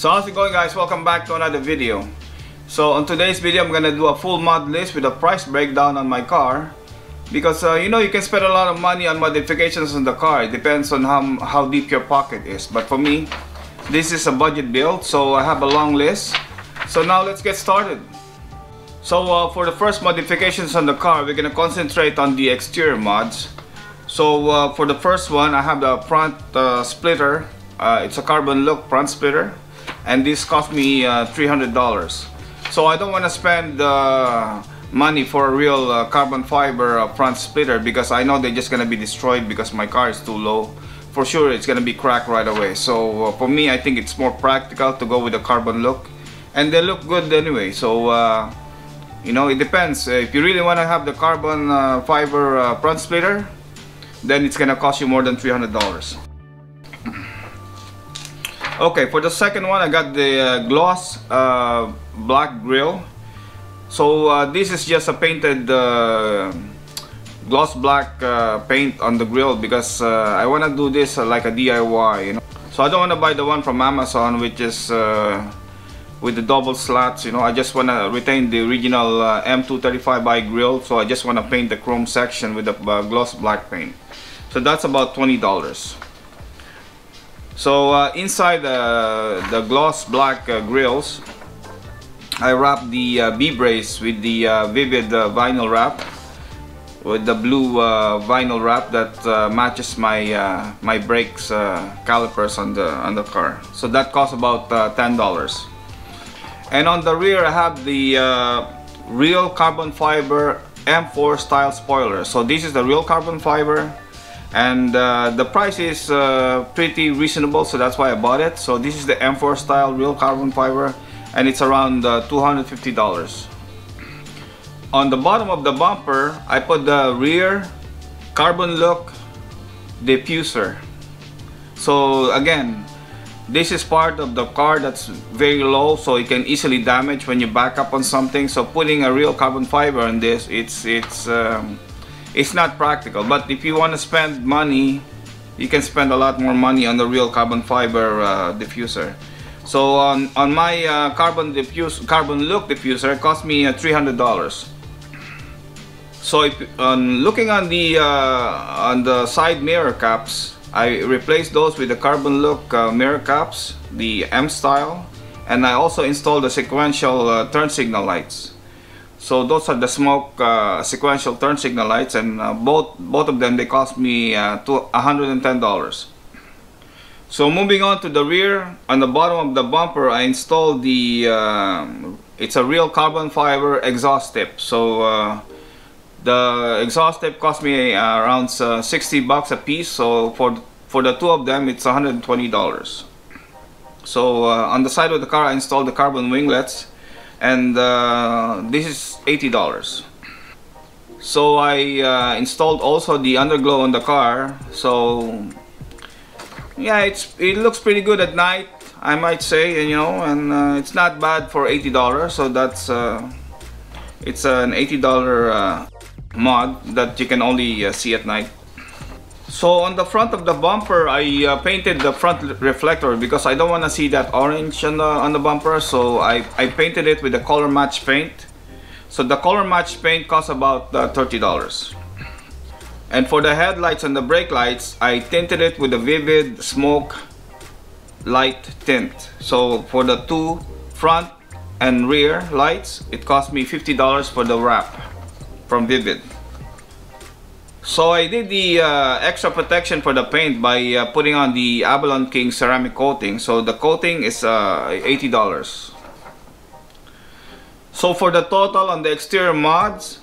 So how's it going, guys? Welcome back to another video. So on today's video I'm gonna do a full mod list with a price breakdown on my car, because you know, you can spend a lot of money on modifications on the car. It depends on how deep your pocket is, but for me this is a budget build, so I have a long list. So now let's get started. So for the first modifications on the car, we're gonna concentrate on the exterior mods. So for the first one, I have the front splitter. It's a carbon look front splitter, and this cost me $300. So I don't want to spend money for a real carbon fiber front splitter, because I know they're just gonna be destroyed because my car is too low. For sure it's gonna be cracked right away. So for me, I think it's more practical to go with a carbon look, and they look good anyway. So you know, it depends. If you really want to have the carbon fiber front splitter, then it's gonna cost you more than $300. Okay, for the second one, I got the gloss black grill. So this is just a painted gloss black paint on the grill, because I want to do this like a DIY, you know. So I don't want to buy the one from Amazon, which is with the double slats, you know. I just want to retain the original M235i grill, so I just want to paint the chrome section with the gloss black paint. So that's about $20. So inside the gloss black grills, I wrap the B-brace with the vivid vinyl wrap, with the blue vinyl wrap that matches my my brakes calipers on the car. So that costs about $10. And on the rear, I have the real carbon fiber M4 style spoiler. So this is the real carbon fiber, and the price is pretty reasonable, so that's why I bought it. So this is the M4 style real carbon fiber, and it's around $250. On the bottom of the bumper, I put the rear carbon look diffuser. So again, this is part of the car that's very low, so it can easily damage when you back up on something. So putting a real carbon fiber on this, it's not practical. But if you want to spend money, you can spend a lot more money on the real carbon fiber diffuser. So on my carbon look diffuser, it cost me $300. So if, looking on the side mirror caps, I replaced those with the carbon look mirror caps, the M style, and I also installed the sequential turn signal lights. So those are the smoke sequential turn signal lights, and both of them, they cost me $110. So moving on to the rear, on the bottom of the bumper, I installed the it's a real carbon fiber exhaust tip. So the exhaust tip cost me around $60 a piece. So for the two of them, it's $120. So on the side of the car, I installed the carbon winglets, and this is $80. So I installed also the underglow on the car. So yeah, it looks pretty good at night, I might say, you know, and it's not bad for $80. So that's it's an $80 mod that you can only see at night. So on the front of the bumper, I painted the front reflector, because I don't want to see that orange on the bumper. So I painted it with the color match paint. So the color match paint costs about $30. And for the headlights and the brake lights, I tinted it with a vivid smoke light tint. So for the two front and rear lights, it cost me $50 for the wrap from Vivid. So I did the extra protection for the paint by putting on the Avalon King ceramic coating. So the coating is $80. So for the total on the exterior mods,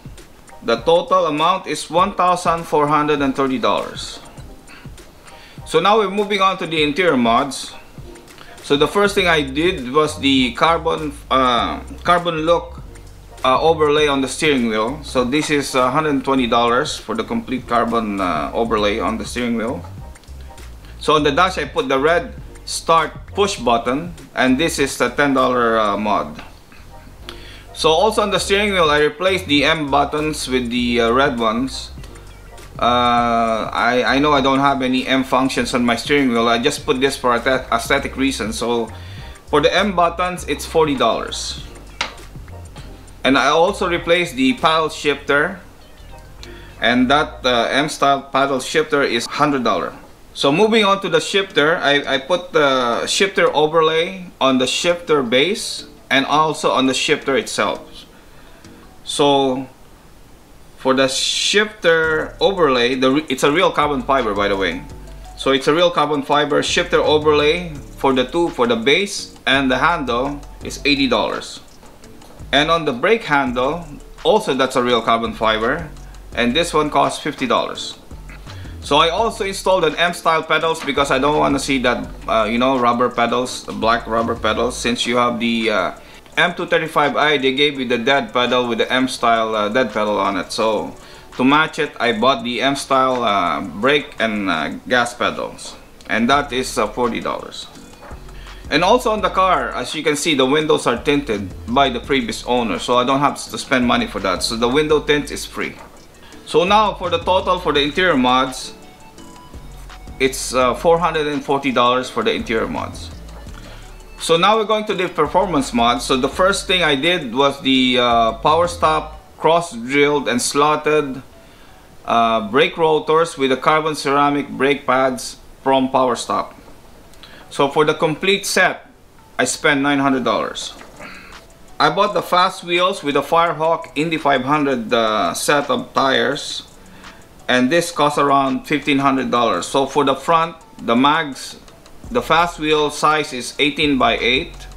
the total amount is $1,430. So now we're moving on to the interior mods. So the first thing I did was the carbon look overlay on the steering wheel. So this is $120 for the complete carbon overlay on the steering wheel. So on the dash, I put the red start push button, and this is the $10 mod. So also on the steering wheel, I replaced the M buttons with the red ones. I know I don't have any M functions on my steering wheel. I just put this for aesthetic reasons. So For the M buttons, it's $40. And I also replaced the paddle shifter, and that M style paddle shifter is $100. So moving on to the shifter, I put the shifter overlay on the shifter base and also on the shifter itself. So for the shifter overlay, it's a real carbon fiber, by the way. So it's a real carbon fiber shifter overlay for the base and the handle is $80. And on the brake handle, also that's a real carbon fiber, and this one costs $50. So I also installed an M style pedals because I don't want to see that you know, rubber pedals, the black rubber pedals. Since you have the M235i, they gave you the dead pedal with the M style dead pedal on it. So to match it, I bought the M style brake and gas pedals, and that is $40. And also on the car, as you can see, the windows are tinted by the previous owner, so I don't have to spend money for that. So the window tint is free. So now for the total for the interior mods, it's $440 for the interior mods. So now we're going to the performance mods. So the first thing I did was the power stop cross drilled and slotted brake rotors with the carbon ceramic brake pads from Power Stop. So for the complete set, I spent $900. I bought the fast wheels with the Firehawk Indy 500 set of tires, and this cost around $1,500. So for the front, the mags, the fast wheel size is 18 by 8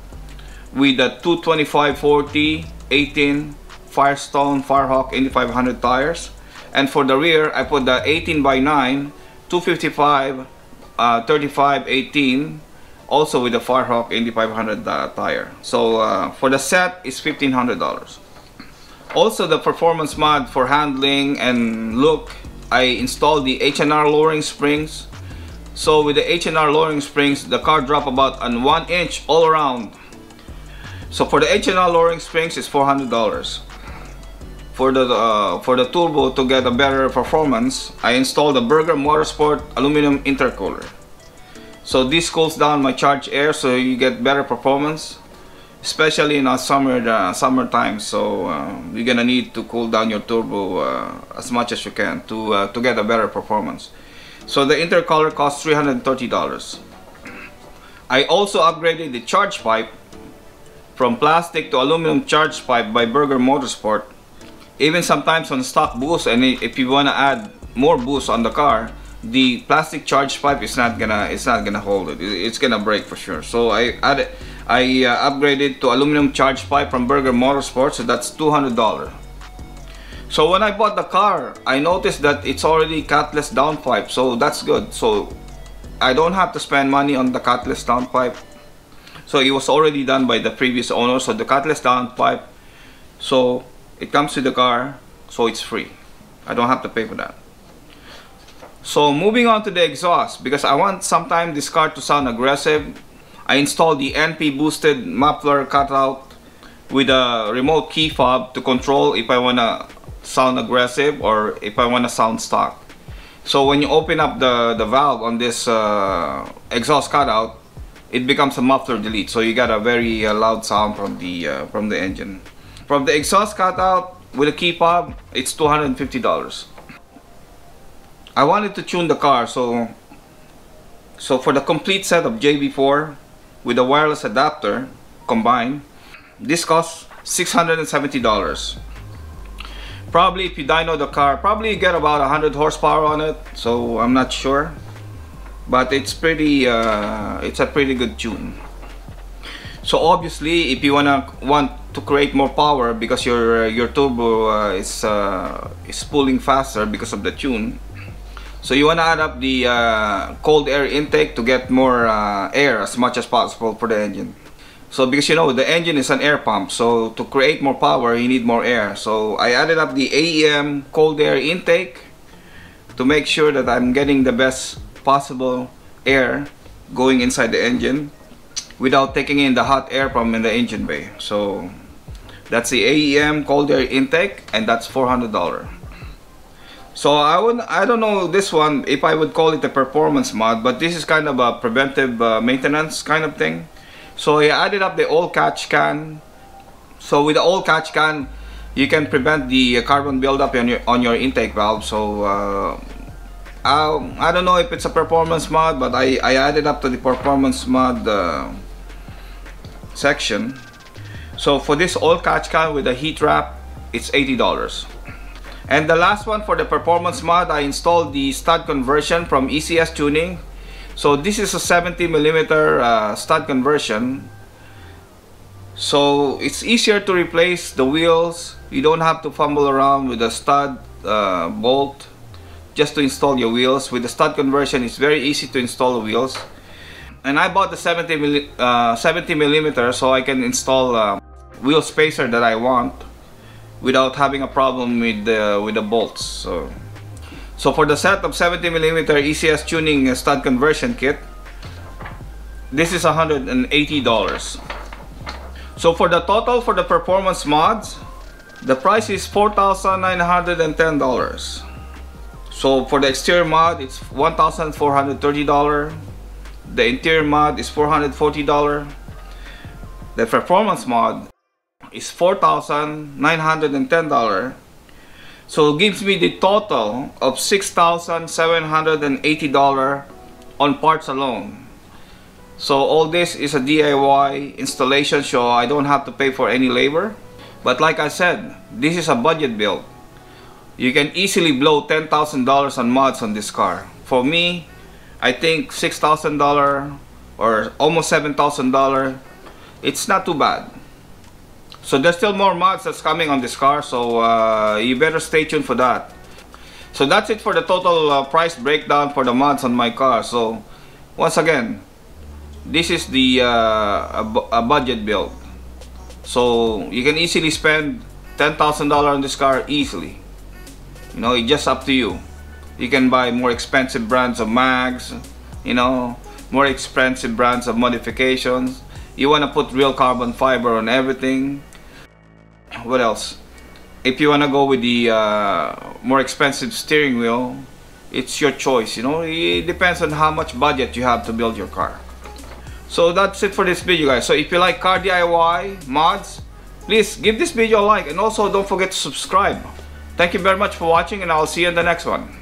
with the 225/40 18 Firestone Firehawk Indy 500 tires. And for the rear, I put the 18 by 9 255 35/18 also with the Firehawk Indy 500 tire. So for the set is $1,500. Also the performance mod for handling and look, I installed the Hnr Lowering Springs. So with the Hnr Lowering Springs, the car drop about on 1 inch all around. So for the Hnr Lowering Springs is $400. For the turbo, to get a better performance, I installed the Burger Motorsport aluminum intercooler. So this cools down my charged air, so you get better performance, especially in summertime. So you're gonna need to cool down your turbo as much as you can to get a better performance. So the intercooler costs $330. I also upgraded the charge pipe from plastic to aluminum charge pipe by Burger Motorsport. Even sometimes on stock boost, and if you want to add more boost on the car, the plastic charge pipe is not gonna hold it. It's gonna break for sure. So I upgraded to aluminum charge pipe from Burger Motorsport, so that's $200. So when I bought the car, I noticed that it's already catless downpipe, so that's good. So I don't have to spend money on the catless downpipe. So it was already done by the previous owner. So the catless downpipe, so it comes to the car, so it's free. I don't have to pay for that. So moving on to the exhaust, because I want sometime this car to sound aggressive, I installed the NP boosted muffler cutout with a remote key fob to control if I want to sound aggressive or if I want to sound stock. So when you open up the valve on this exhaust cutout, it becomes a muffler delete, so you got a very loud sound from the engine. From the exhaust cutout with a key fob, it's $250. I wanted to tune the car, so for the complete set of JB4 with a wireless adapter combined, this costs $670. Probably if you dyno the car, probably you get about 100 horsepower on it, so I'm not sure, but it's pretty it's a pretty good tune. So obviously if you want to create more power because your turbo is pulling faster because of the tune, so you want to add up the cold air intake to get more air as much as possible for the engine. So because you know the engine is an air pump, so to create more power you need more air. So I added up the AEM cold air intake to make sure that I'm getting the best possible air going inside the engine without taking in the hot air from in the engine bay. So that's the AEM cold air intake, and that's $400. So I don't know this one if I would call it a performance mod, but this is kind of a preventive maintenance kind of thing. So I added up the oil catch can. So with the oil catch can, you can prevent the carbon buildup on your intake valve. So I don't know if it's a performance mod, but I added up to the performance mod section. So for this oil catch can with a heat wrap, it's $80. And the last one, for the performance mod, I installed the stud conversion from Ecs Tuning. So this is a 70mm stud conversion. So it's easier to replace the wheels. You don't have to fumble around with a stud bolt just to install your wheels. With the stud conversion, it's very easy to install the wheels. And I bought the 70mm so I can install wheel spacer that I want without having a problem with the bolts. So for the set of 70mm Ecs Tuning stud conversion kit, this is $180. So for the total for the performance mods, the price is $4,910. So for the exterior mod, it's $1,430. The interior mod is $440. The performance mod is $4,910. So it gives me the total of $6,780 on parts alone. So all this is a DIY installation, so I don't have to pay for any labor. But like I said, this is a budget build. You can easily blow $10,000 on mods on this car. For me, I think $6,000 or almost $7,000, it's not too bad. So there's still more mods that's coming on this car, so you better stay tuned for that. So that's it for the total price breakdown for the mods on my car. So once again, this is the a budget build. So you can easily spend $10,000 on this car easily. You know, it's just up to you. You can buy more expensive brands of mags, you know, more expensive brands of modifications. You want to put real carbon fiber on everything. What else? If you want to go with the more expensive steering wheel, it's your choice. You know, it depends on how much budget you have to build your car. So that's it for this video, guys. So if you like car DIY mods, please give this video a like, and also don't forget to subscribe. Thank you very much for watching, and I'll see you in the next one.